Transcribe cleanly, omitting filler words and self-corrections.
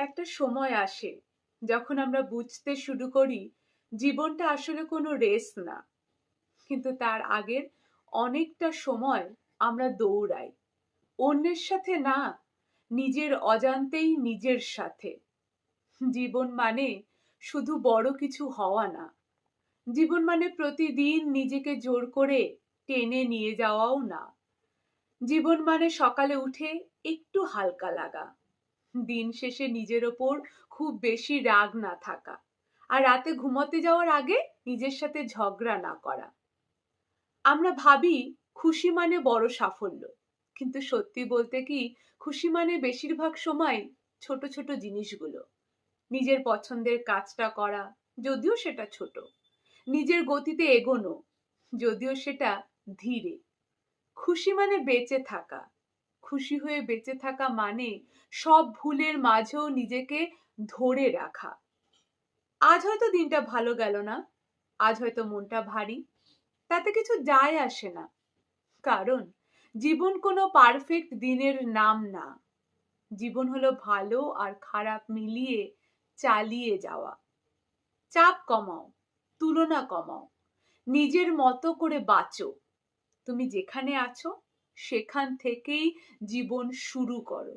একটা সময় আসে যখন আমরা বুঝতে শুরু করি জীবনটা আসলে কোনো রেস না, কিন্তু তার আগের অনেকটা সময় আমরা দৌড়াই, অন্যের সাথে না, নিজের অজান্তেই নিজের সাথে। জীবন মানে শুধু বড় কিছু হওয়া না, জীবন মানে প্রতিদিন নিজেকে জোর করে টেনে নিয়ে যাওয়াও না। জীবন মানে সকালে উঠে একটু হালকা লাগা, দিন শেষে নিজের ওপর খুব বেশি রাগ না থাকা, আর রাতে ঘুমোতে যাওয়ার আগে নিজের সাথে ঝগড়া না করা। আমরা ভাবি খুশি মানে বড় সাফল্য, কিন্তু সত্যি বলতে কি, খুশি মানে বেশিরভাগ সময় ছোট ছোট জিনিসগুলো। নিজের পছন্দের কাজটা করা, যদিও সেটা ছোট। নিজের গতিতে এগোনো, যদিও সেটা ধীরে। খুশি মানে বেঁচে থাকা। খুশি হয়ে বেঁচে থাকা মানে সব ভুলের মাঝেও নিজেকে ধরে রাখা। আজ হয়তো দিনটা ভালো গেল না, আজ হয়তো মনটা ভারী, তাতে কিছু যায় আসে না। কারণ জীবন কোনো পারফেক্ট দিনের নাম না। জীবন হলো ভালো আর খারাপ মিলিয়ে চালিয়ে যাওয়া। চাপ কমাও, তুলনা কমাও, নিজের মতো করে বাঁচো। তুমি যেখানে আছো সেখান থেকেই জীবন শুরু করো।